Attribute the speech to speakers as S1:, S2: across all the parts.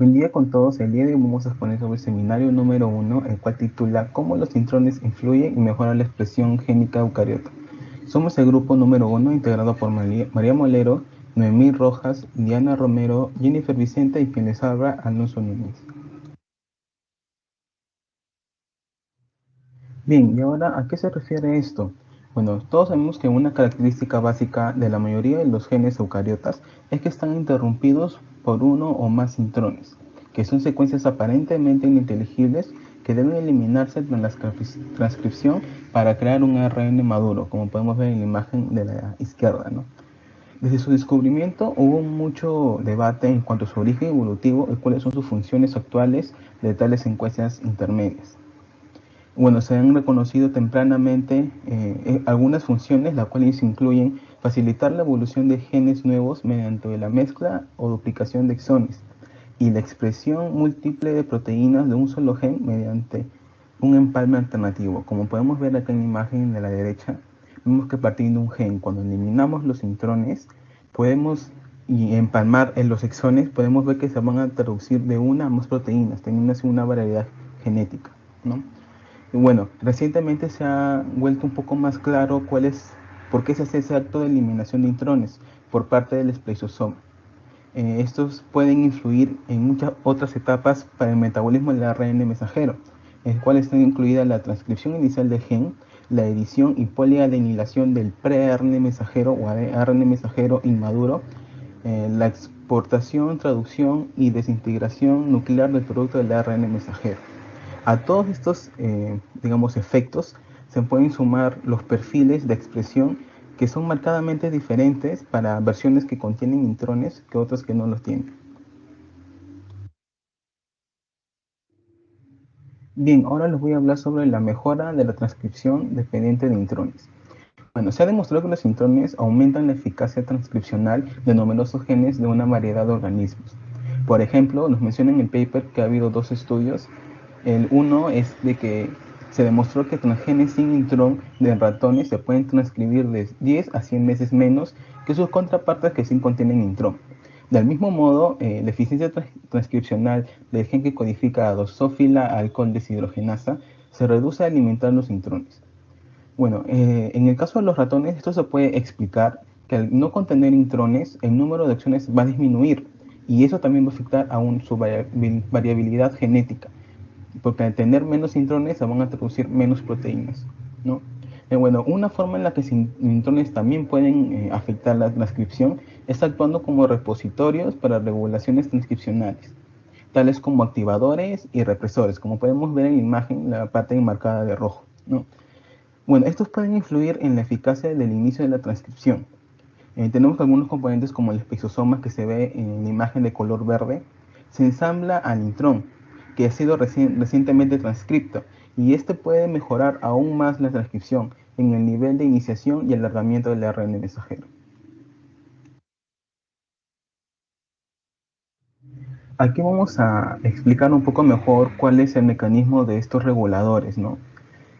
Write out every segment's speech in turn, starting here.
S1: Buen día con todos. El día de hoy vamos a exponer sobre el seminario número 1, el cual titula ¿Cómo los intrones influyen y mejoran la expresión génica eucariota? Somos el grupo número 1 integrado por María Molero, Noemí Rojas, Diana Romero, Jennifer Vicente y quien les habla, Alonso Núñez. Bien, ¿y ahora a qué se refiere esto? Bueno, todos sabemos que una característica básica de la mayoría de los genes eucariotas es que están interrumpidos por uno o más intrones, que son secuencias aparentemente ininteligibles que deben eliminarse en la transcripción para crear un ARN maduro, como podemos ver en la imagen de la izquierda, ¿no? Desde su descubrimiento hubo mucho debate en cuanto a su origen evolutivo y cuáles son sus funciones actuales de tales secuencias intermedias. Bueno, se han reconocido tempranamente algunas funciones, las cuales incluyen facilitar la evolución de genes nuevos mediante la mezcla o duplicación de exones y la expresión múltiple de proteínas de un solo gen mediante un empalme alternativo. Como podemos ver acá en la imagen de la derecha, vemos que partiendo de un gen, cuando eliminamos los intrones, podemos y empalmar en los exones, podemos ver que se van a traducir de una a más proteínas, teniendo así una variedad genética, ¿no? Y bueno, recientemente se ha vuelto un poco más claro por qué se hace ese acto de eliminación de intrones por parte del espliceosoma. Estos pueden influir en muchas otras etapas para el metabolismo del ARN mensajero, en el cual están incluidas la transcripción inicial del gen, la edición y poliadenilación del pre-ARN mensajero o ARN mensajero inmaduro, la exportación, traducción y desintegración nuclear del producto del ARN mensajero. A todos estos, digamos, efectos se pueden sumar los perfiles de expresión que son marcadamente diferentes para versiones que contienen intrones que otras que no los tienen. Bien, ahora les voy a hablar sobre la mejora de la transcripción dependiente de intrones. Bueno, se ha demostrado que los intrones aumentan la eficacia transcripcional de numerosos genes de una variedad de organismos. Por ejemplo, nos menciona en el paper que ha habido dos estudios. El uno es de que se demostró que transgenes sin intrón de ratones se pueden transcribir de 10 a 100 veces menos que sus contrapartes que sí contienen intrón. Del mismo modo, la eficiencia transcripcional del gen que codifica a Drosophila alcohol deshidrogenasa se reduce al alimentar los intrones. Bueno, en el caso de los ratones, esto se puede explicar que al no contener intrones, el número de opciones va a disminuir y eso también va a afectar a su variabilidad genética, porque al tener menos intrones se van a producir menos proteínas, ¿no? Bueno, una forma en la que intrones también pueden afectar la transcripción es actuando como repositorios para regulaciones transcripcionales, tales como activadores y represores, como podemos ver en la imagen, la parte enmarcada de rojo, ¿no? Bueno, estos pueden influir en la eficacia del inicio de la transcripción. Tenemos algunos componentes como el espexosoma que se ve en la imagen de color verde, se ensambla al intrón, que ha sido recientemente transcripto, y este puede mejorar aún más la transcripción en el nivel de iniciación y alargamiento del ARN mensajero. Aquí vamos a explicar un poco mejor cuál es el mecanismo de estos reguladores, ¿no?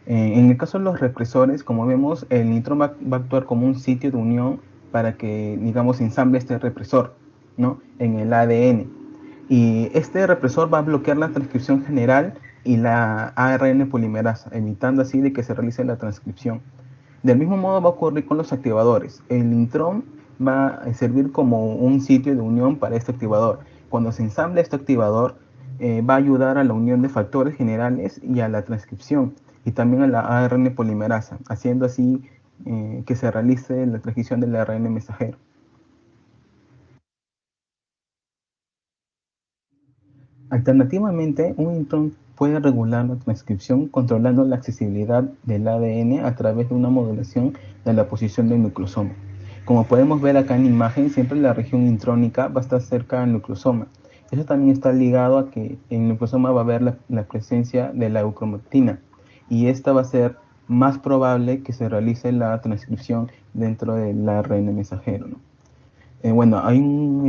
S1: En el caso de los represores, como vemos, el nitrón va a actuar como un sitio de unión para que, digamos, ensamble este represor, ¿no? En el ADN. Y este represor va a bloquear la transcripción general y la ARN polimerasa, evitando así de que se realice la transcripción. Del mismo modo va a ocurrir con los activadores. El intrón va a servir como un sitio de unión para este activador. Cuando se ensambla este activador, va a ayudar a la unión de factores generales y a la transcripción, y también a la ARN polimerasa, haciendo así que se realice la transcripción del ARN mensajero. Alternativamente, un intrón puede regular la transcripción controlando la accesibilidad del ADN a través de una modulación de la posición del nucleosoma. Como podemos ver acá en la imagen, siempre la región intrónica va a estar cerca del nucleosoma. Eso también está ligado a que en el nucleosoma va a haber la presencia de la eucromatina, y esta va a ser más probable que se realice la transcripción dentro del ARN mensajero, ¿no? Bueno, hay un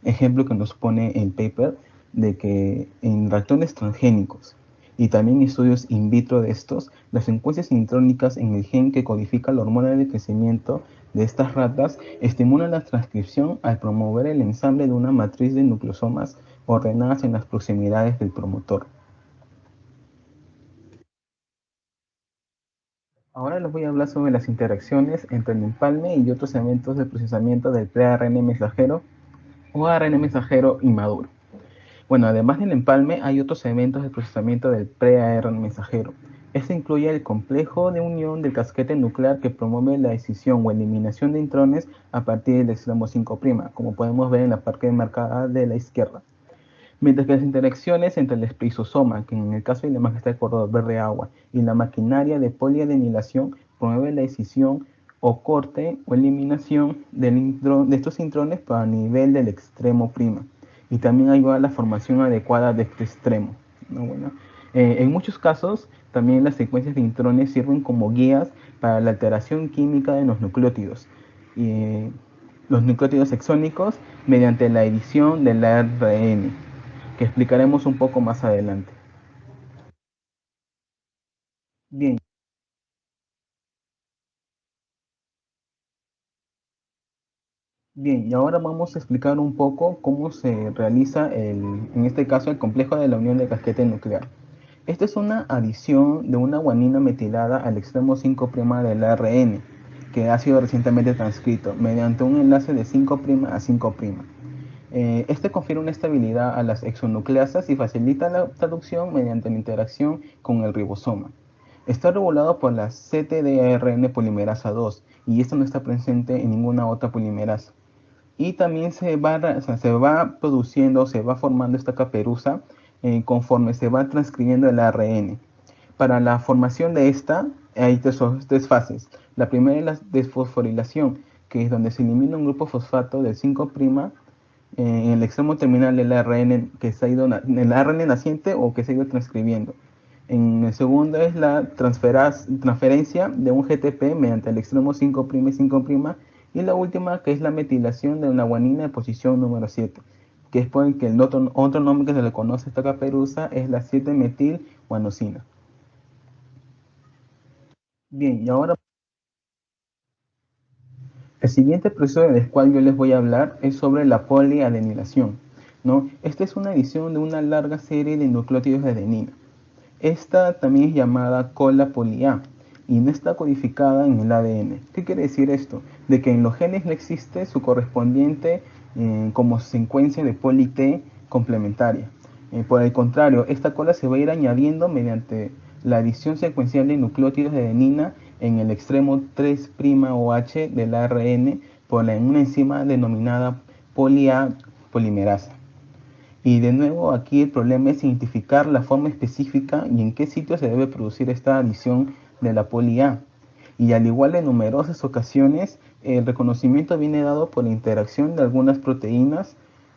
S1: ejemplo que nos pone el paper de que en ratones transgénicos y también estudios in vitro de estos, las secuencias intrónicas en el gen que codifica la hormona de crecimiento de estas ratas estimulan la transcripción al promover el ensamble de una matriz de nucleosomas ordenadas en las proximidades del promotor. Ahora les voy a hablar sobre las interacciones entre el empalme y otros eventos de procesamiento del pre-ARN mensajero o ARN mensajero inmaduro. Bueno, además del empalme, hay otros eventos de procesamiento del pre-ARN mensajero. Este incluye el complejo de unión del casquete nuclear que promueve la escisión o eliminación de intrones a partir del extremo 5', como podemos ver en la parte marcada de la izquierda. Mientras que las interacciones entre el esplisosoma, que en el caso de la imagen está de color verde agua, y la maquinaria de poliadenilación promueve la escisión o corte o eliminación de estos intrones a nivel del extremo prima. Y también ayuda a la formación adecuada de este extremo, ¿no? Bueno, en muchos casos, también las secuencias de intrones sirven como guías para la alteración química de los nucleótidos. Los nucleótidos exónicos mediante la edición del ARN, que explicaremos un poco más adelante. Bien, bien, y ahora vamos a explicar un poco cómo se realiza en este caso, el complejo de la unión de casquete nuclear. Esta es una adición de una guanina metilada al extremo 5' del ARN, que ha sido recientemente transcrito mediante un enlace de 5' a 5'. Este confiere una estabilidad a las exonucleasas y facilita la traducción mediante la interacción con el ribosoma. Está regulado por la CTDARN polimerasa 2 y esto no está presente en ninguna otra polimerasa. Y también se va produciendo, se va formando esta caperuza conforme se va transcribiendo el ARN. Para la formación de esta hay tres fases. La primera es la desfosforilación, que es donde se elimina un grupo fosfato del 5' en el extremo terminal del ARN que se ha ido, el ARN naciente o que se ha ido transcribiendo. En el segundo es la transferencia de un GTP mediante el extremo 5' y 5', y la última que es la metilación de una guanina de posición número 7, que es por que el otro nombre que se le conoce a esta caperuza es la 7-metilguanosina. Bien, y ahora el siguiente proceso del cual yo les voy a hablar es sobre la poliadenilación, ¿no? Esta es una adición de una larga serie de nucleótidos de adenina. Esta también es llamada cola poli-A y no está codificada en el ADN. ¿Qué quiere decir esto? De que en los genes no existe su correspondiente como secuencia de poli-T complementaria. Por el contrario, esta cola se va a ir añadiendo mediante la adición secuencial de nucleótidos de adenina en el extremo 3' OH del ARN por una enzima denominada poli-A polimerasa. Y de nuevo aquí el problema es identificar la forma específica y en qué sitio se debe producir esta adición de la poli-A. Y al igual en numerosas ocasiones, el reconocimiento viene dado por la interacción de algunas proteínas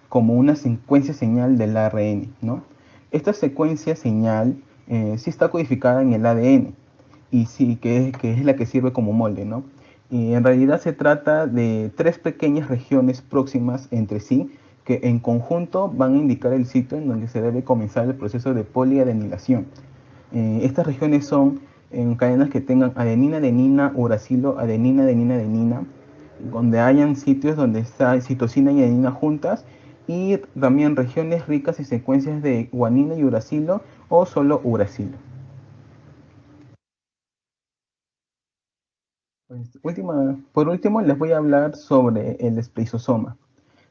S1: como una secuencia señal del ARN, ¿no? Esta secuencia señal sí está codificada en el ADN y sí que es la que sirve como molde, ¿no? Y en realidad se trata de tres pequeñas regiones próximas entre sí que en conjunto van a indicar el sitio en donde se debe comenzar el proceso de poliadenilación. Estas regiones son en cadenas que tengan adenina, adenina, uracilo, adenina, adenina, adenina, donde hayan sitios donde está citosina y adenina juntas, y también regiones ricas en secuencias de guanina y uracilo o solo uracilo. Por último, les voy a hablar sobre el esplisosoma.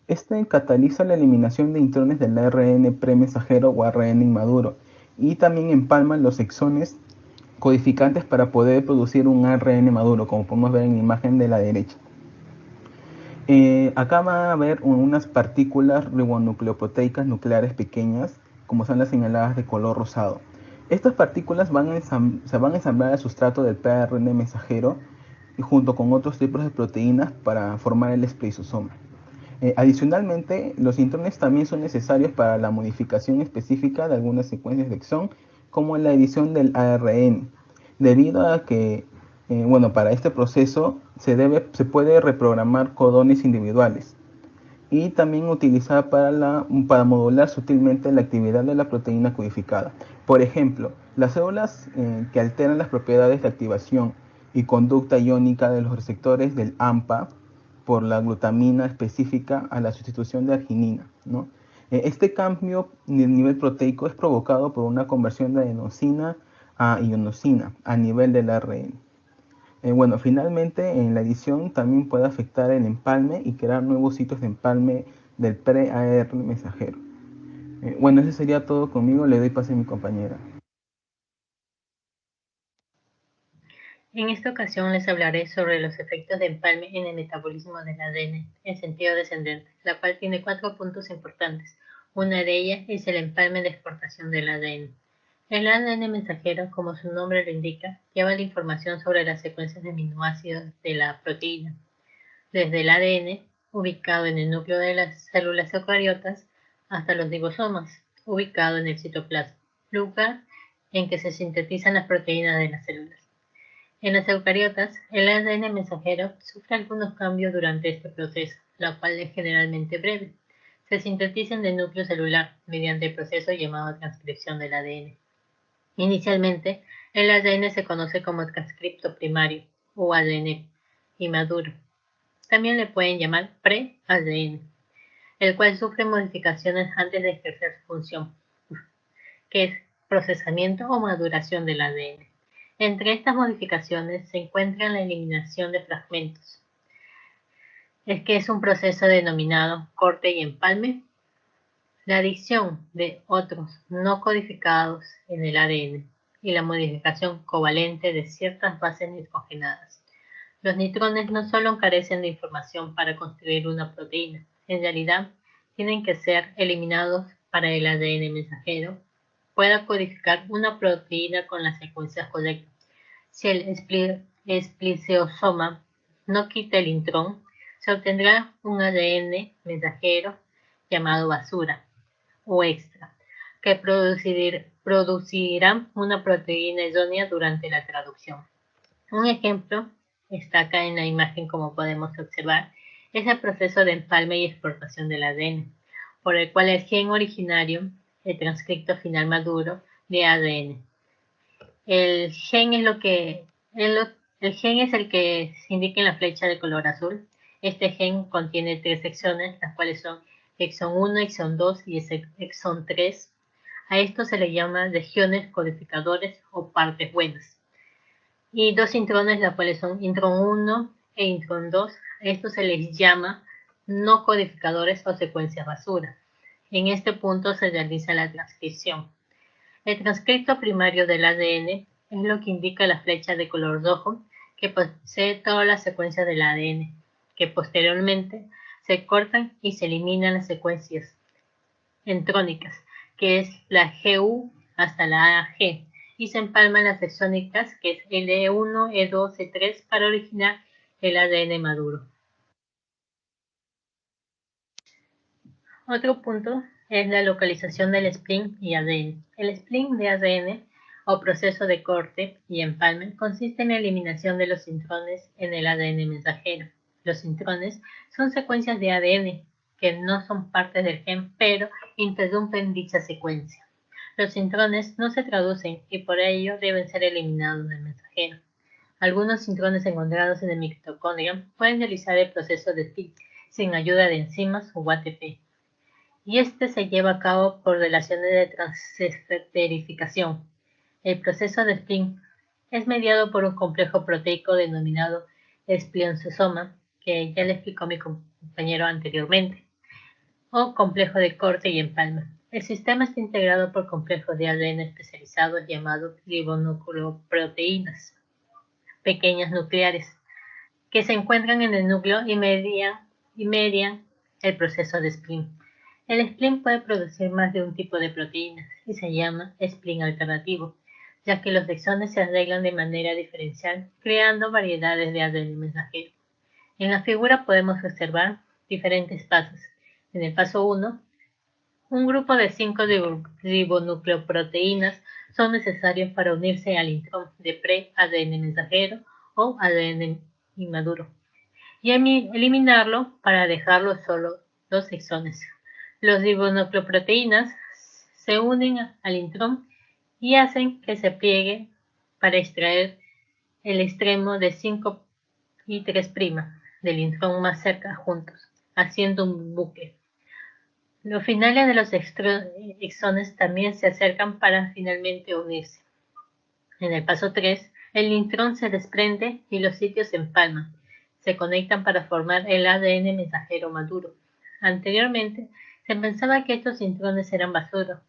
S1: Este cataliza la eliminación de intrones del ARN premensajero o ARN inmaduro y también empalma los exones codificantes para poder producir un ARN maduro, como podemos ver en la imagen de la derecha. Acá va a haber unas partículas ribonucleoproteicas nucleares pequeñas, como son las señaladas de color rosado. Estas partículas se van a ensamblar al sustrato del ARN mensajero y junto con otros tipos de proteínas para formar el esplisosoma. Adicionalmente, los intrones también son necesarios para la modificación específica de algunas secuencias de exón, como la edición del ARN, debido a que, bueno, para este proceso se puede reprogramar codones individuales y también utilizar para modular sutilmente la actividad de la proteína codificada. Por ejemplo, las células que alteran las propiedades de activación y conducta iónica de los receptores del AMPA por la glutamina específica a la sustitución de arginina, ¿no? Este cambio del nivel proteico es provocado por una conversión de adenosina a inosina a nivel del ARN. Bueno, finalmente en la edición también puede afectar el empalme y crear nuevos sitios de empalme del pre-ARN mensajero. Bueno, eso sería todo conmigo. Le doy pase a mi compañera.
S2: En esta ocasión les hablaré sobre los efectos de empalme en el metabolismo del ADN en sentido descendente, la cual tiene 4 puntos importantes. Una de ellas es el empalme de exportación del ADN. El ADN mensajero, como su nombre lo indica, lleva la información sobre las secuencias de aminoácidos de la proteína, desde el ADN, ubicado en el núcleo de las células eucariotas, hasta los ribosomas, ubicado en el citoplasma, lugar en que se sintetizan las proteínas de las células. En las eucariotas, el ADN mensajero sufre algunos cambios durante este proceso, la cual es generalmente breve. Se sintetiza en el núcleo celular mediante el proceso llamado transcripción del ADN. Inicialmente, el ADN se conoce como transcripto primario o ADN inmaduro. También le pueden llamar pre-ADN, el cual sufre modificaciones antes de ejercer su función, que es procesamiento o maduración del ADN. Entre estas modificaciones se encuentra la eliminación de fragmentos, es que es un proceso denominado corte y empalme, la adición de otros no codificados en el ADN y la modificación covalente de ciertas bases nitrogenadas. Los nitrones no solo carecen de información para construir una proteína, en realidad tienen que ser eliminados para el ADN mensajero pueda codificar una proteína con las secuencias correctas. Si el espliceosoma no quita el intrón, se obtendrá un ADN mensajero llamado basura o extra, que producirá una proteína idónea durante la traducción. Un ejemplo está acá en la imagen, como podemos observar, es el proceso de empalme y exportación del ADN, por el cual el gen originario, el transcripto final maduro de ADN. El gen es el gen es el que se indica en la flecha de color azul. Este gen contiene 3 exones, las cuales son exón 1, exón 2 y exón 3. A esto se le llama regiones codificadores o partes buenas. Y 2 intrones, las cuales son intrón 1 e intrón 2. A esto se les llama no codificadores o secuencias basura. En este punto se realiza la transcripción. El transcripto primario del ADN es lo que indica la flecha de color rojo que posee todas las secuencias del ADN, que posteriormente se cortan y se eliminan las secuencias entrónicas, que es la GU hasta la AG, y se empalman las exónicas, que es E1, E2, E3, para originar el ADN maduro. Otro punto es la localización del spleen y ADN. El spleen de ADN o proceso de corte y empalme consiste en la eliminación de los intrones en el ADN mensajero. Los intrones son secuencias de ADN que no son parte del gen, pero interrumpen dicha secuencia. Los intrones no se traducen y por ello deben ser eliminados del mensajero. Algunos intrones encontrados en el mitocondria pueden realizar el proceso de spleen sin ayuda de enzimas o ATP. Y este se lleva a cabo por relaciones de transesterificación. El proceso de spleen es mediado por un complejo proteico denominado espliosoma, que ya le explicó mi compañero anteriormente, o complejo de corte y empalme. El sistema está integrado por complejos de ADN especializados llamados ribonucleoproteínas, pequeñas nucleares, que se encuentran en el núcleo y median el proceso de spleen. El spleen puede producir más de un tipo de proteínas y se llama spleen alternativo, ya que los exones se arreglan de manera diferencial, creando variedades de ADN mensajero. En la figura podemos observar diferentes pasos. En el paso 1, un grupo de 5 ribonucleoproteínas son necesarios para unirse al intrón de pre-ADN mensajero o ADN inmaduro y eliminarlo para dejarlo solo 2 exones. Los ribonucleoproteínas se unen al intrón y hacen que se pliegue para extraer el extremo de 5' y 3' del intrón más cerca juntos, haciendo un bucle. Los finales de los exones también se acercan para finalmente unirse. En el paso 3, el intrón se desprende y los sitios se empalman. Se conectan para formar el ADN mensajero maduro. Anteriormente, se pensaba que estos intrones eran basura,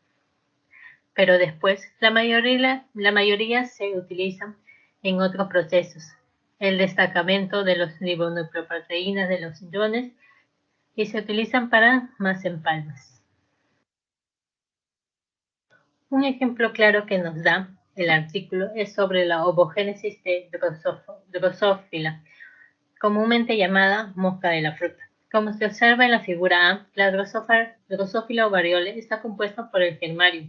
S2: pero después la mayoría se utilizan en otros procesos. El destacamento de los ribonucleoproteínas de los intrones y se utilizan para más empalmes. Un ejemplo claro que nos da el artículo es sobre la ovogénesis de Drosophila, comúnmente llamada mosca de la fruta. Como se observa en la figura A, la Drosophila ovariole está compuesta por el germario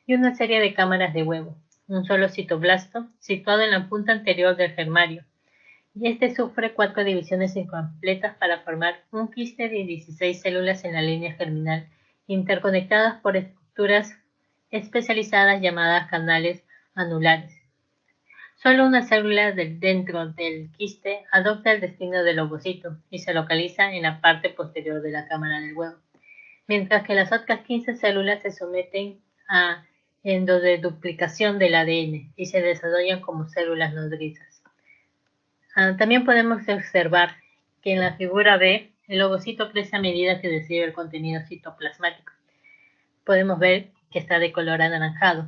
S2: y una serie de cámaras de huevo, un solo citoblasto situado en la punta anterior del germario, y este sufre 4 divisiones incompletas para formar un quiste de 16 células en la línea germinal, interconectadas por estructuras especializadas llamadas canales anulares. Solo una célula dentro del quiste adopta el destino del ovocito y se localiza en la parte posterior de la cámara del huevo, mientras que las otras 15 células se someten a endodeduplicación del ADN y se desarrollan como células nodrizas. También podemos observar que en la figura B, el ovocito crece a medida que recibe el contenido citoplasmático. Podemos ver que está de color anaranjado.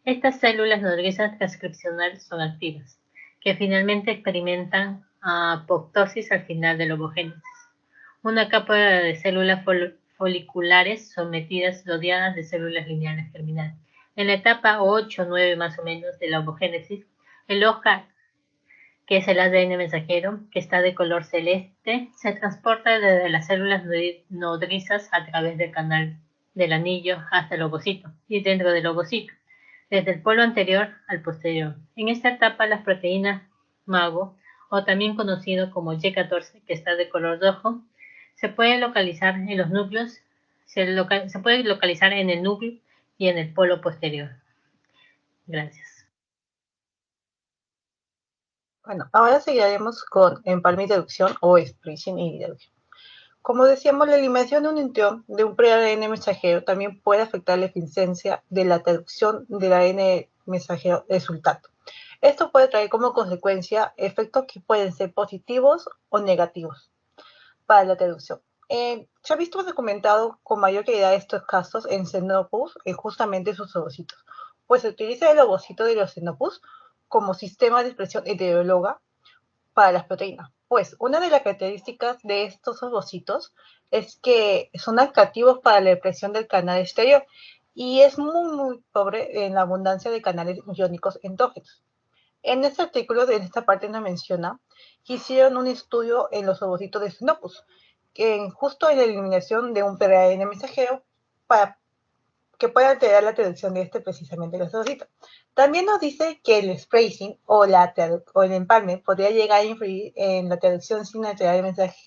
S2: Estas células nodrizas transcripcionales son activas, que finalmente experimentan apoptosis al final de la ovogénesis. Una capa de células foliculares sometidas rodeadas de células lineales germinales. En la etapa 8 o 9 más o menos de la ovogénesis, el OJA, que es el ADN mensajero, que está de color celeste, se transporta desde las células nodrizas a través del canal del anillo hasta el ovocito y dentro del ovocito, desde el polo anterior al posterior. En esta etapa, las proteínas MAGO, o también conocido como Y14, que está de color rojo, se puede localizar en los núcleos, se puede localizar en el núcleo y en el polo posterior. Gracias.
S3: Bueno, ahora seguiremos con empalme y deducción o splicing y deducción. Como decíamos, la eliminación de un intrón de un pre-ADN mensajero también puede afectar la eficiencia de la traducción del ADN mensajero resultante. Esto puede traer como consecuencia efectos que pueden ser positivos o negativos para la traducción. Se ha visto documentado con mayor claridad estos casos en Xenopus, justamente sus ovocitos, pues se utiliza el ovocito de los Xenopus como sistema de expresión heteróloga para las proteínas. Pues una de las características de estos ovocitos es que son atractivos para la expresión del canal exterior y es muy pobre en la abundancia de canales iónicos endógenos. En este artículo, en esta parte nos menciona que hicieron un estudio en los ovocitos de Xenopus, justo en la eliminación de un PRAN mensajero para que puede alterar la traducción de precisamente los ovocitos. También nos dice que el splicing o el empalme podría llegar a influir en la traducción sin alterar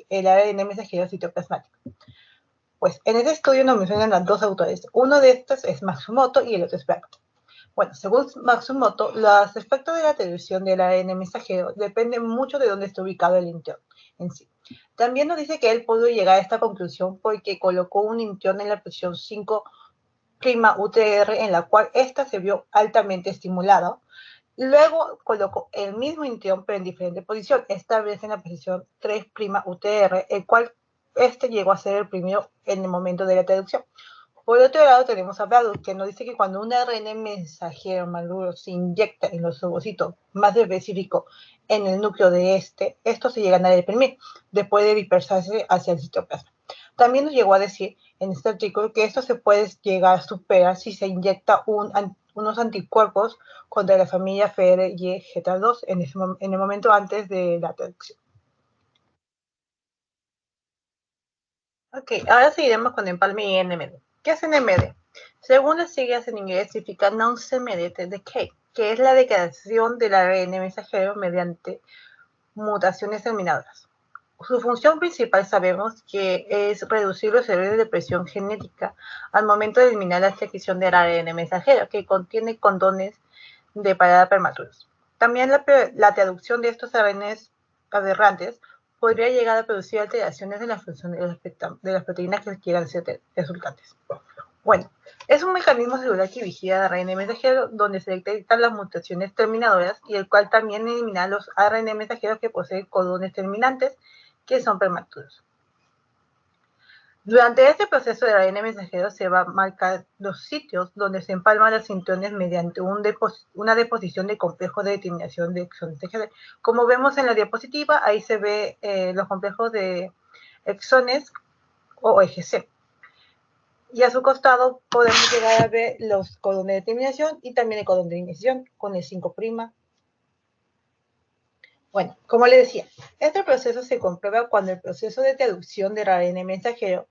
S3: el ADN mensajero citoplasmático. Pues en este estudio nos mencionan a 2 autores. Uno de estos es Matsumoto y el otro es Blackton. Bueno, según Matsumoto, los efectos de la traducción del ADN mensajero dependen mucho de dónde está ubicado el intrón en sí. También nos dice que él pudo llegar a esta conclusión porque colocó un intrón en la posición 5' UTR, en la cual ésta se vio altamente estimulada. Luego colocó el mismo intrón, pero en diferente posición, esta vez en la posición 3' UTR, el cual llegó a ser el primero en el momento de la traducción. Por otro lado, tenemos a Bradus, que nos dice que cuando un ARN mensajero maduro se inyecta en los ovocitos, más específico en el núcleo de estos se llegan a deprimir después de dispersarse hacia el citoplasma. También nos llegó a decir en este artículo que esto se puede llegar a superar si se inyecta unos anticuerpos contra la familia FRY-Geta2 en el momento antes de la traducción. Ok, ahora seguiremos con empalme y NMD. ¿Qué es NMD? Según las siglas en inglés, significa Non-Mediated Decay, que es la degradación del ARN mensajero mediante mutaciones terminadoras. Su función principal sabemos que es reducir los errores de presión genética al momento de eliminar la secreción del ARN mensajero, que contiene condones de parada prematuros. También la traducción de estos ARNs aberrantes podría llegar a producir alteraciones de la función de las proteínas que quieran ser resultantes. Bueno, es un mecanismo celular que vigila el ARN mensajero donde se detectan las mutaciones terminadoras y el cual también elimina los ARN mensajeros que poseen codones terminantes que son prematuros. Durante este proceso de ARN mensajero se va a marcar los sitios donde se empalman las intrones mediante una deposición de complejos de determinación de exones TGD. Como vemos en la diapositiva, ahí se ve los complejos de exones o EGC. Y a su costado podemos llegar a ver los codones de determinación y también el codón de iniciación con el 5'. Bueno, como les decía, este proceso se comprueba cuando el proceso de traducción del ARN mensajero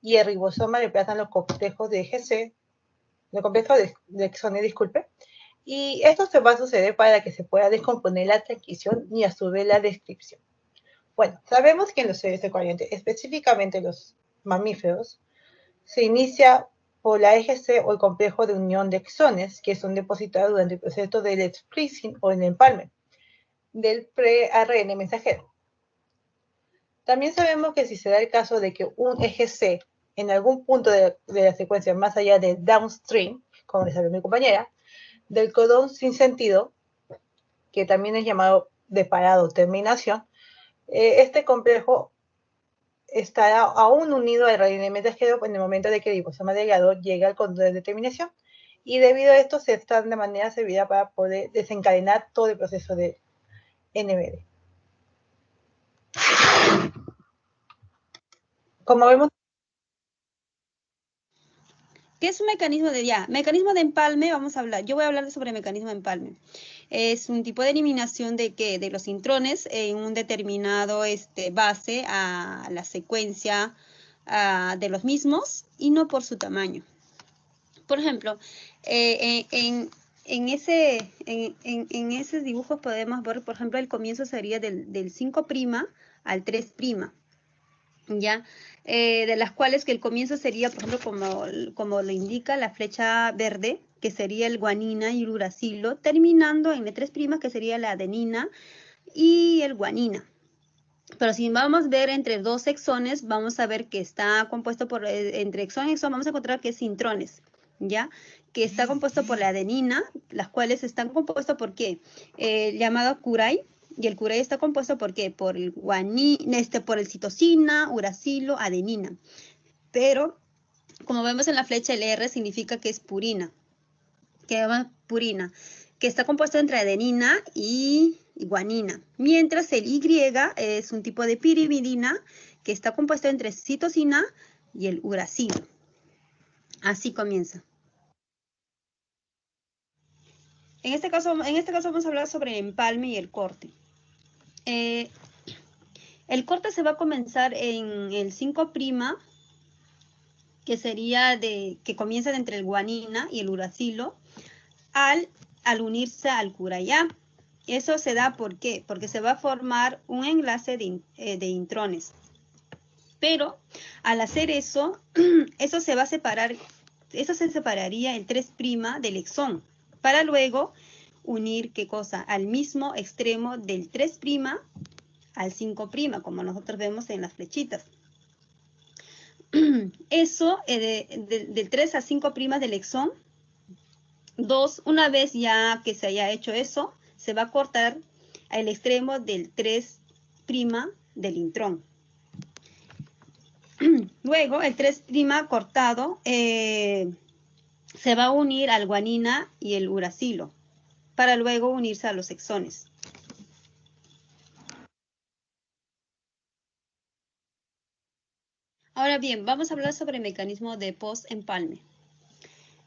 S3: y el ribosoma reemplazan los complejos de EGC, los complejos de exones, disculpe, y esto se va a suceder para que se pueda descomponer la transcripción y a su vez la descripción. Bueno, sabemos que en los seres eucariotas, específicamente los mamíferos, se inicia por la EGC o el complejo de unión de exones que son depositados durante el proceso del splicing o el empalme del pre-ARN mensajero. También sabemos que si se da el caso de que un EGC en algún punto de la secuencia más allá del downstream, como les habló mi compañera, del codón sin sentido, que también es llamado de parado terminación, este complejo estará aún unido al ARN mensajero en el momento de que el ribosoma delgado llegue al codón de determinación, y debido a esto se está de manera servida para poder desencadenar todo el proceso de NBD. Como vemos,
S4: ¿qué es un mecanismo de mecanismo de empalme? Vamos a hablar. Yo voy a hablar sobre mecanismo de empalme. Es un tipo de eliminación de los intrones en un determinado base a la secuencia de los mismos y no por su tamaño. Por ejemplo, en esos dibujos podemos ver, por ejemplo, el comienzo sería del 5' al 3'. ¿Ya? De las cuales que el comienzo sería, por ejemplo, como lo indica la flecha verde, que sería el guanina y el uracilo, terminando en el 3', que sería la adenina y el guanina. Pero si vamos a ver entre dos exones, vamos a ver que está compuesto por, entre exón y exón, vamos a encontrar que es intrones, ¿ya? Que está compuesto por la adenina, las cuales están compuestos por ¿qué? Llamado curay. Y el curay está compuesto ¿por qué? Por el por el citosina, uracilo, adenina. Pero, como vemos en la flecha, el R significa que es purina. Que llama purina. Que está compuesto entre adenina y guanina. Mientras el Y es un tipo de pirimidina que está compuesto entre citosina y el uracilo. Así comienza. En este caso vamos a hablar sobre el empalme y el corte. El corte se va a comenzar en el 5', que sería que comienza entre el guanina y el uracilo, al unirse al curayá. Eso se da ¿por qué? Porque se va a formar un enlace de intrones. Pero al hacer eso, eso se va a separar, eso se separaría el 3' del exón, para luego unir, ¿qué cosa? Al mismo extremo del 3' al 5', como nosotros vemos en las flechitas. Eso, del 3 a 5' del exón, una vez ya que se haya hecho eso, se va a cortar al extremo del 3' del intrón. Luego, el 3' cortado se va a unir al guanina y el uracilo, para luego unirse a los exones. Ahora bien, vamos a hablar sobre el mecanismo de post-empalme.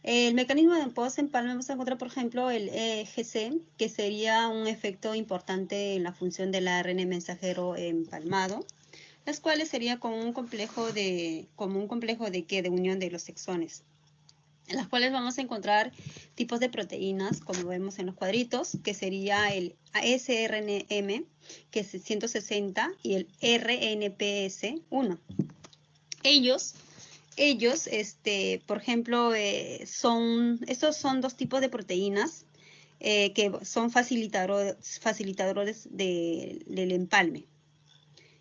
S4: El mecanismo de post-empalme vamos a encontrar, por ejemplo, el EGC, que sería un efecto importante en la función del ARN mensajero empalmado, las cuales sería como un complejo de unión de los exones, en las cuales vamos a encontrar tipos de proteínas, como vemos en los cuadritos, que sería el sRNM, que es 160, y el RNPS1. Ellos, por ejemplo, estos son dos tipos de proteínas que son facilitadores del empalme.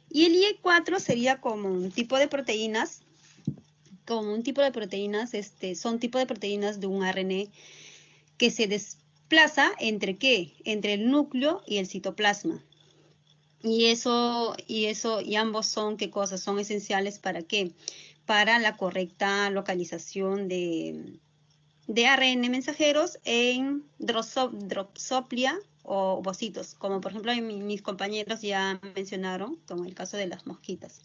S4: Y el IE4 sería como un tipo de proteínas, son tipo de proteínas de un ARN que se desplaza entre ¿qué? Entre el núcleo y el citoplasma. Y ambos son, ¿qué cosas? Son esenciales ¿para qué? Para la correcta localización de ARN mensajeros en Drosophila o ovocitos, como por ejemplo mis compañeros ya mencionaron, como el caso de las mosquitas.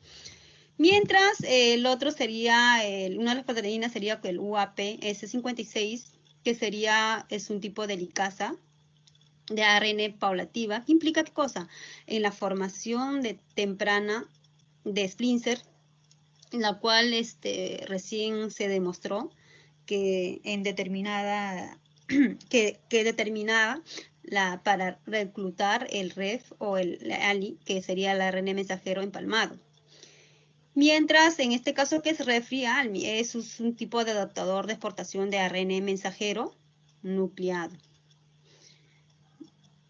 S4: Mientras el otro sería, una de las proteínas sería el UAP-S56, que es un tipo de licasa de ARN paulativa, que implica ¿qué cosa? En la formación temprana de splinter, en la cual recién se demostró que determinaba para reclutar el REF o el ALI, que sería el ARN mensajero empalmado. Mientras, en este caso, que es REF-ALMI, es un tipo de adaptador de exportación de ARN mensajero nucleado.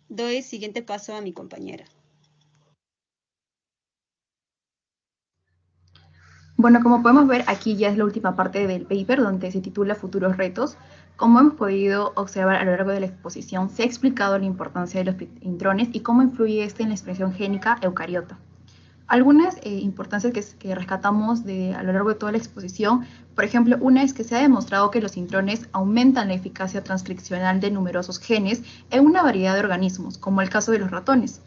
S4: Doy el siguiente paso a mi compañera.
S5: Bueno, como podemos ver, aquí ya es la última parte del paper, donde se titula Futuros retos. Como hemos podido observar a lo largo de la exposición, se ha explicado la importancia de los intrones y cómo influye este en la expresión génica eucariota. Algunas importancias que rescatamos a lo largo de toda la exposición, por ejemplo, una es que se ha demostrado que los intrones aumentan la eficacia transcripcional de numerosos genes en una variedad de organismos, como el caso de los ratones.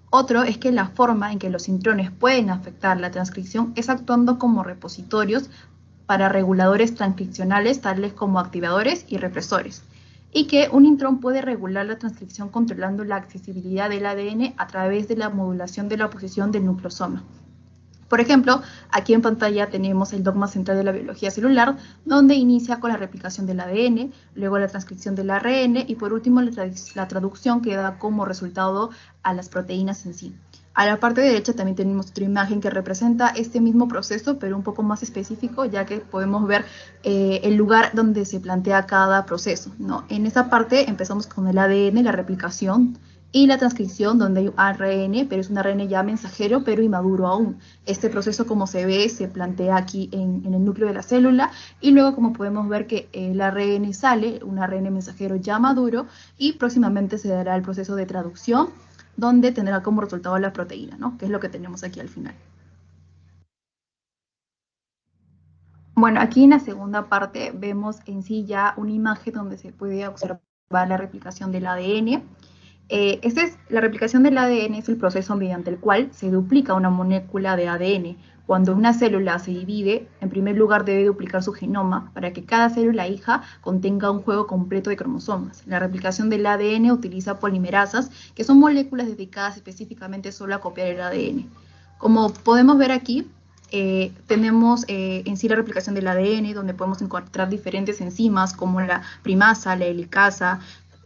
S5: Otro es que la forma en que los intrones pueden afectar la transcripción es actuando como repositorios para reguladores transcripcionales tales como activadores y represores, y que un intrón puede regular la transcripción controlando la accesibilidad del ADN a través de la modulación de la posición del nucleosoma. Por ejemplo, aquí en pantalla tenemos el dogma central de la biología celular, donde inicia con la replicación del ADN, luego la transcripción del ARN y por último la traducción que da como resultado a las proteínas en sí. A la parte derecha también tenemos otra imagen que representa este mismo proceso, pero un poco más específico, ya que podemos ver el lugar donde se plantea cada proceso, ¿no? En esta parte empezamos con el ADN, la replicación, y la transcripción, donde hay un ARN, pero es un ARN ya mensajero, pero inmaduro aún. Este proceso, como se ve, se plantea aquí en el núcleo de la célula, y luego como podemos ver que el ARN sale, un ARN mensajero ya maduro, y próximamente se dará el proceso de traducción, donde tendrá como resultado la proteína, ¿no? Que es lo que tenemos aquí al final. Bueno, aquí en la segunda parte vemos en sí ya una imagen donde se puede observar la replicación del ADN. La replicación del ADN es el proceso mediante el cual se duplica una molécula de ADN. Cuando una célula se divide, en primer lugar debe duplicar su genoma para que cada célula hija contenga un juego completo de cromosomas. La replicación del ADN utiliza polimerasas, que son moléculas dedicadas específicamente solo a copiar el ADN. Como podemos ver aquí, tenemos en sí la replicación del ADN, donde podemos encontrar diferentes enzimas como la primasa, la helicasa.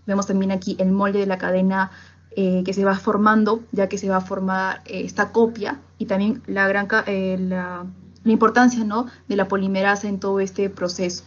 S5: Vemos también aquí el molde de la cadena que se va formando, ya que se va a formar esta copia, y también la importancia, ¿no?, de la polimerasa en todo este proceso.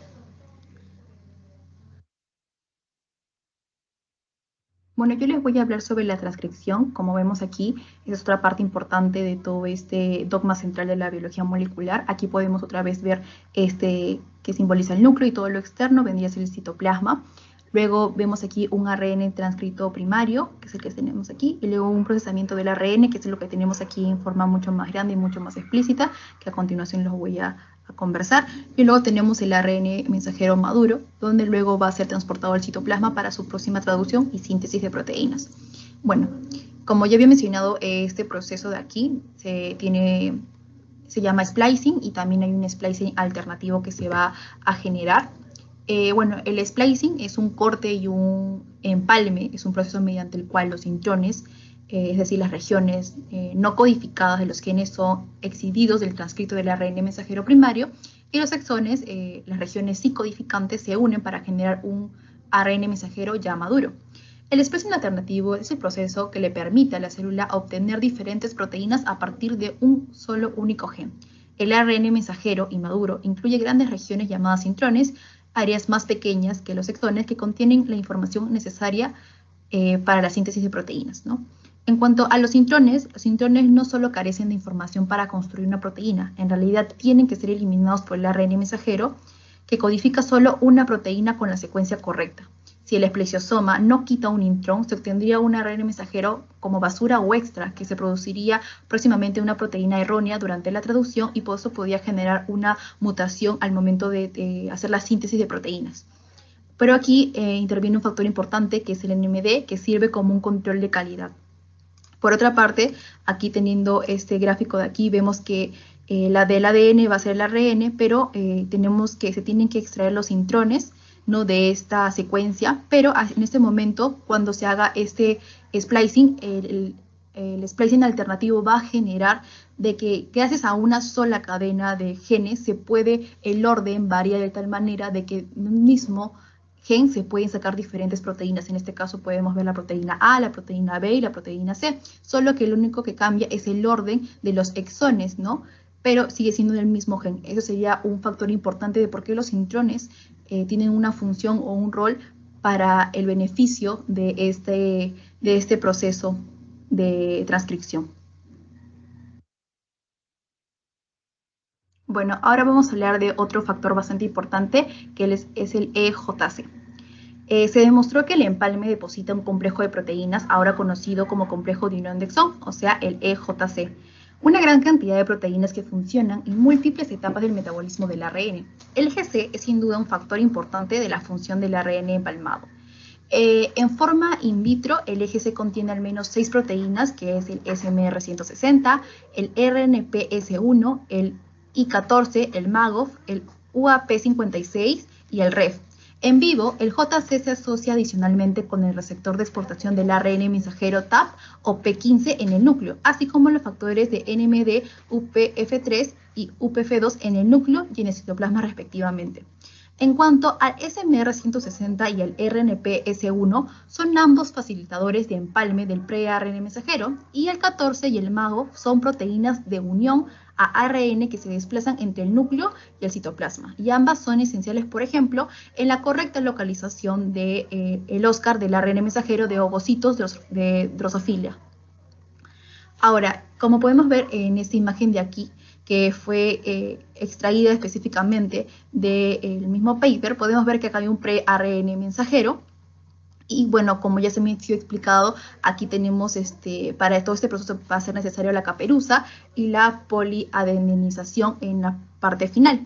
S5: Bueno, yo les voy a hablar sobre la transcripción. Como vemos aquí, es otra parte importante de todo este dogma central de la biología molecular. Aquí podemos otra vez ver que simboliza el núcleo y todo lo externo vendría a ser el citoplasma. Luego vemos aquí un ARN transcrito primario, que es el que tenemos aquí, y luego un procesamiento del ARN, que es lo que tenemos aquí en forma mucho más grande y mucho más explícita, que a continuación los voy a conversar. Y luego tenemos el ARN mensajero maduro, donde luego va a ser transportado al citoplasma para su próxima traducción y síntesis de proteínas. Bueno, como ya había mencionado, este proceso de aquí se llama splicing, y también hay un splicing alternativo que se va a generar. Bueno, el splicing es un corte y un empalme, es un proceso mediante el cual los intrones, es decir, las regiones no codificadas de los genes, son exhibidos del transcrito del ARN mensajero primario, y los exones, las regiones sí codificantes, se unen para generar un ARN mensajero ya maduro. El splicing alternativo es el proceso que le permite a la célula obtener diferentes proteínas a partir de un solo único gen. El ARN mensajero inmaduro incluye grandes regiones llamadas intrones, áreas más pequeñas que los exones, que contienen la información necesaria para la síntesis de proteínas, ¿no? En cuanto a los intrones no solo carecen de información para construir una proteína, en realidad tienen que ser eliminados por el ARN mensajero, que codifica solo una proteína con la secuencia correcta. Si el esplesiosoma no quita un intrón, se obtendría un ARN mensajero como basura o extra, que se produciría próximamente una proteína errónea durante la traducción y por eso podría generar una mutación al momento de hacer la síntesis de proteínas. Pero aquí interviene un factor importante que es el NMD, que sirve como un control de calidad. Por otra parte, aquí teniendo este gráfico de aquí, vemos que la del ADN va a ser el ARN, pero tenemos que se tienen que extraer los intrones, ¿no?, de esta secuencia, pero en este momento, cuando se haga este splicing, el splicing alternativo va a generar de que gracias a una sola cadena de genes el orden varía de tal manera de que un mismo gen se pueden sacar diferentes proteínas. En este caso podemos ver la proteína A, la proteína B y la proteína C, solo que lo único que cambia es el orden de los exones, ¿no? Pero sigue siendo el mismo gen. Eso sería un factor importante de por qué los intrones tienen una función o un rol para el beneficio de este proceso de transcripción. Bueno, ahora vamos a hablar de otro factor bastante importante, que es el EJC. Se demostró que el empalme deposita un complejo de proteínas, ahora conocido como complejo de unión de exón, o sea, el EJC. Una gran cantidad de proteínas que funcionan en múltiples etapas del metabolismo del ARN. El GC es sin duda un factor importante de la función del ARN empalmado. En forma in vitro, el EGC contiene al menos 6 proteínas, que es el SMR160, el RNPS1, el I14, el MAGOF, el UAP56 y el REF. En vivo, el JC se asocia adicionalmente con el receptor de exportación del ARN mensajero TAP o P15 en el núcleo, así como los factores de NMD, UPF3 y UPF2 en el núcleo y en el citoplasma respectivamente. En cuanto al SMR160 y al RNPS1, son ambos facilitadores de empalme del pre-ARN mensajero, y el 14 y el MAGO son proteínas de unión a ARN que se desplazan entre el núcleo y el citoplasma, y ambas son esenciales, por ejemplo, en la correcta localización del Oscar del ARN mensajero de ovocitos de drosofilia. Ahora, como podemos ver en esta imagen de aquí, que fue extraída específicamente del mismo paper, podemos ver que acá hay un pre-ARN mensajero. Y bueno, como ya se me ha sido explicado, aquí tenemos, para todo este proceso va a ser necesario la caperuza y la poliadeninización en la parte final.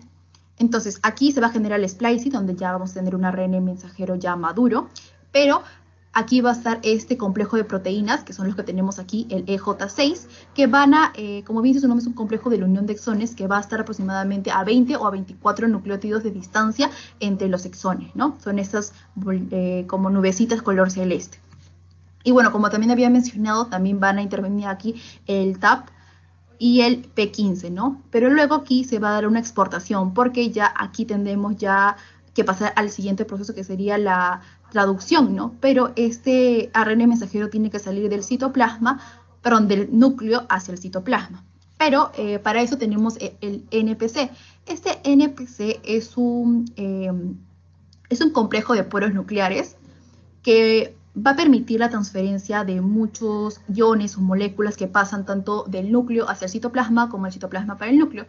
S5: Entonces, aquí se va a generar el splicing, donde ya vamos a tener un ARN mensajero ya maduro, pero aquí va a estar este complejo de proteínas, que son los que tenemos aquí, el EJ6, que van a, como bien dice su nombre, es un complejo de la unión de exones que va a estar aproximadamente a 20 o a 24 nucleótidos de distancia entre los exones, ¿no? Son estas como nubecitas color celeste. Y bueno, como también había mencionado, también van a intervenir aquí el TAP y el P15, ¿no? Pero luego aquí se va a dar una exportación, porque ya aquí tendremos ya que pasar al siguiente proceso, que sería la traducción, ¿no? Pero este ARN mensajero tiene que salir del citoplasma, perdón, del núcleo hacia el citoplasma. Pero para eso tenemos el NPC. Este NPC es un complejo de poros nucleares que va a permitir la transferencia de muchos iones o moléculas que pasan tanto del núcleo hacia el citoplasma como el citoplasma para el núcleo.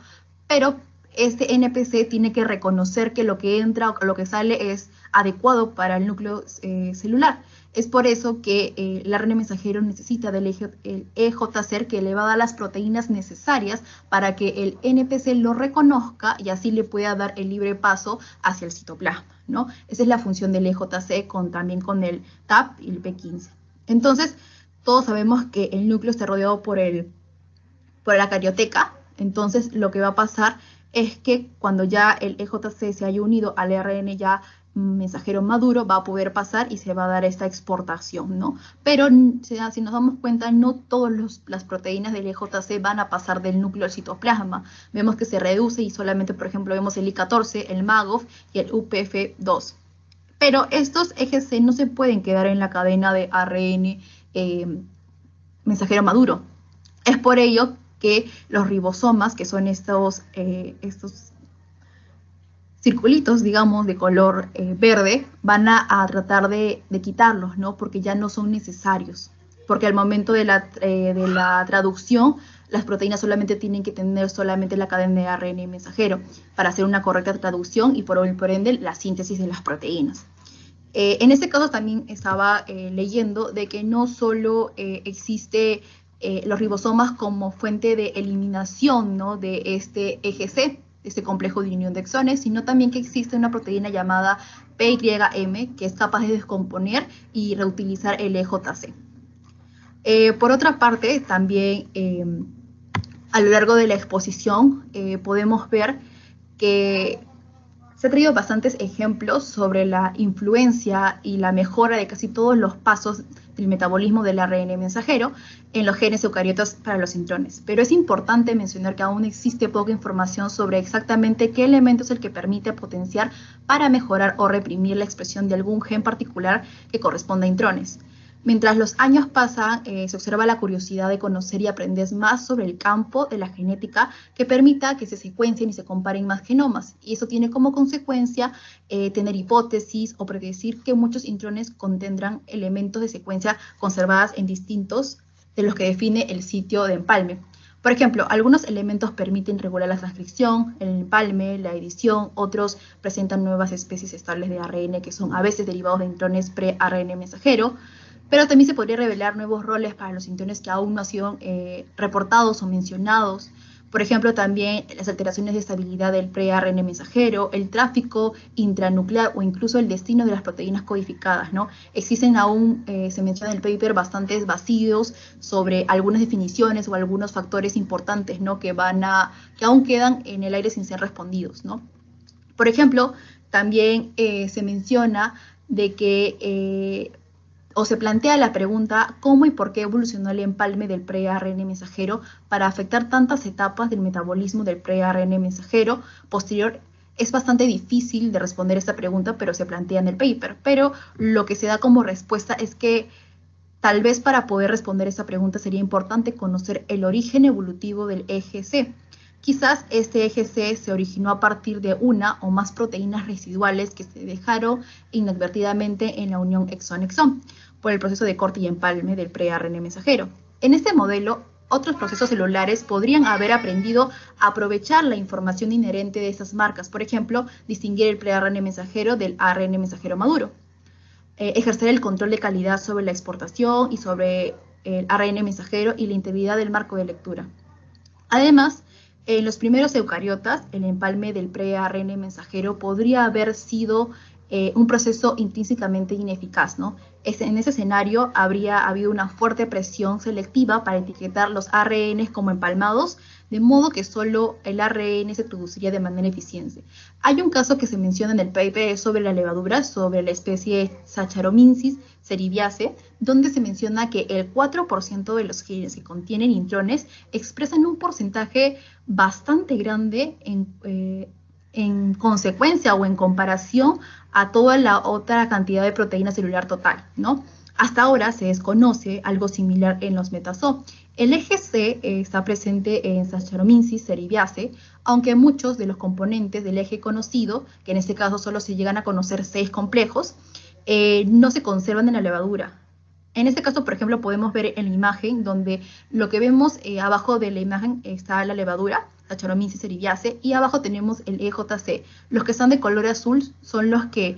S5: Pero este NPC tiene que reconocer que lo que entra o lo que sale es adecuado para el núcleo celular. Es por eso que el ARN mensajero necesita del EJC, que le va a dar las proteínas necesarias para que el NPC lo reconozca y así le pueda dar el libre paso hacia el citoplasma, ¿no? Esa es la función del EJC también con el TAP y el P15. Entonces, todos sabemos que el núcleo está rodeado por la carioteca. Entonces, lo que va a pasar es que cuando ya el EJC se haya unido al ARN ya mensajero maduro, va a poder pasar y se va a dar esta exportación, ¿no? Pero si nos damos cuenta, no todas las proteínas del EJC van a pasar del núcleo al citoplasma. Vemos que se reduce y solamente, por ejemplo, vemos el I14, el MAGOF y el UPF2. Pero estos EGC no se pueden quedar en la cadena de ARN mensajero maduro. Es por ello que los ribosomas, que son estos circulitos, digamos, de color verde, van a tratar de quitarlos, ¿no? Porque ya no son necesarios. Porque al momento de la traducción, las proteínas solamente tienen que tener solamente la cadena de ARN mensajero para hacer una correcta traducción y por ende la síntesis de las proteínas. En este caso también estaba leyendo de que no solo existe los ribosomas como fuente de eliminación, ¿no?, de este eje C, este complejo de unión de exones, sino también que existe una proteína llamada PYM que es capaz de descomponer y reutilizar el EJC. Por otra parte, también a lo largo de la exposición podemos ver que se han traído bastantes ejemplos sobre la influencia y la mejora de casi todos los pasos del metabolismo del ARN mensajero en los genes eucariotas para los intrones. Pero es importante mencionar que aún existe poca información sobre exactamente qué elemento es el que permite potenciar para mejorar o reprimir la expresión de algún gen particular que corresponda a intrones. Mientras los años pasan, se observa la curiosidad de conocer y aprender más sobre el campo de la genética que permita que se secuencien y se comparen más genomas. Y eso tiene como consecuencia tener hipótesis o predecir que muchos intrones contendrán elementos de secuencia conservadas en distintos de los que define el sitio de empalme. Por ejemplo, algunos elementos permiten regular la transcripción, el empalme, la edición, otros presentan nuevas especies estables de ARN que son a veces derivados de intrones pre-ARN mensajero, pero también se podría revelar nuevos roles para los intrones que aún no han sido reportados o mencionados. Por ejemplo, también las alteraciones de estabilidad del pre-ARN mensajero, el tráfico intranuclear o incluso el destino de las proteínas codificadas, ¿no? Existen aún, se menciona en el paper, bastantes vacíos sobre algunas definiciones o algunos factores importantes, ¿no?, que aún quedan en el aire sin ser respondidos, ¿no? Por ejemplo, también se menciona de que o se plantea la pregunta cómo y por qué evolucionó el empalme del pre-ARN mensajero para afectar tantas etapas del metabolismo del pre-ARN mensajero posterior. Es bastante difícil de responder esta pregunta, pero se plantea en el paper. Pero lo que se da como respuesta es que tal vez para poder responder esta pregunta sería importante conocer el origen evolutivo del eje C. Quizás este eje C se originó a partir de una o más proteínas residuales que se dejaron inadvertidamente en la unión exón-exón por el proceso de corte y empalme del pre-ARN mensajero. En este modelo, otros procesos celulares podrían haber aprendido a aprovechar la información inherente de estas marcas, por ejemplo, distinguir el pre-ARN mensajero del ARN mensajero maduro, ejercer el control de calidad sobre la exportación y sobre el ARN mensajero y la integridad del marco de lectura. Además, en los primeros eucariotas, el empalme del pre-ARN mensajero podría haber sido un proceso intrínsecamente ineficaz, ¿no? En ese escenario habría habido una fuerte presión selectiva para etiquetar los ARNs como empalmados, de modo que solo el ARN se produciría de manera eficiente. Hay un caso que se menciona en el paper sobre la levadura, sobre la especie Saccharomyces cerevisiae, donde se menciona que el 4% de los genes que contienen intrones expresan un porcentaje bastante grande en consecuencia o en comparación a toda la otra cantidad de proteína celular total, ¿no? Hasta ahora se desconoce algo similar en los metazoo. El eje C está presente en Saccharomyces cerevisiae, aunque muchos de los componentes del eje conocido, que en este caso solo se llegan a conocer 6 complejos, no se conservan en la levadura. En este caso, por ejemplo, podemos ver en la imagen donde lo que vemos abajo de la imagen está la levadura, Saccharomyces cerevisiae, y abajo tenemos el EJC. Los que están de color azul son los que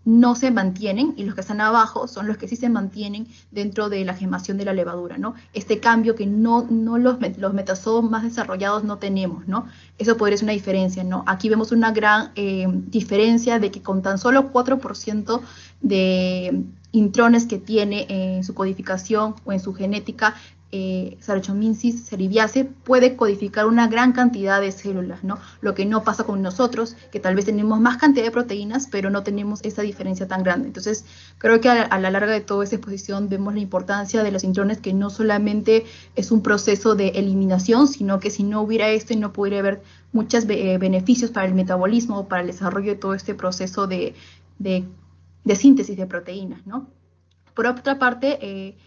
S5: no se mantienen y los que están abajo son los que sí se mantienen dentro de la gemación de la levadura, ¿no? Este cambio que los metazoos más desarrollados no tenemos, ¿no? Eso podría ser una diferencia, ¿no? Aquí vemos una gran diferencia de que con tan solo 4% de intrones que tiene en su codificación o en su genética, Saccharomyces cerevisiae puede codificar una gran cantidad de células, ¿no? Lo que no pasa con nosotros, que tal vez tenemos más cantidad de proteínas, pero no tenemos esa diferencia tan grande. Entonces, creo que a la larga de toda esta exposición vemos la importancia de los intrones, que no solamente es un proceso de eliminación, sino que si no hubiera esto, no podría haber muchos beneficios para el metabolismo o para el desarrollo de todo este proceso de síntesis de proteínas, ¿no? Por otra parte,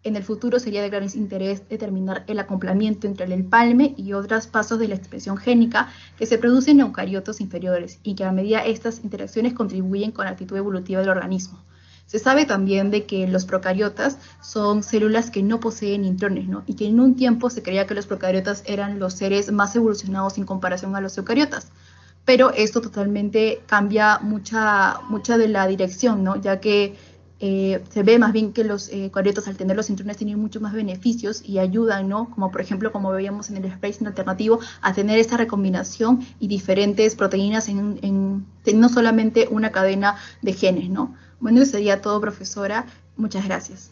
S5: En el futuro sería de gran interés determinar el acoplamiento entre el empalme y otros pasos de la expresión génica que se producen en eucariotos inferiores y que a medida estas interacciones contribuyen con la actitud evolutiva del organismo. Se sabe también de que los procariotas son células que no poseen intrones, ¿no? Y que en un tiempo se creía que los procariotas eran los seres más evolucionados en comparación a los eucariotas. Pero esto totalmente cambia mucha de la dirección, ¿no? Ya que se ve más bien que los eucariotas al tener los intrones tienen muchos más beneficios y ayudan, ¿no? Como por ejemplo, como veíamos en el splicing alternativo, a tener esta recombinación y diferentes proteínas en no solamente una cadena de genes, ¿no? Bueno, eso sería todo, profesora. Muchas gracias.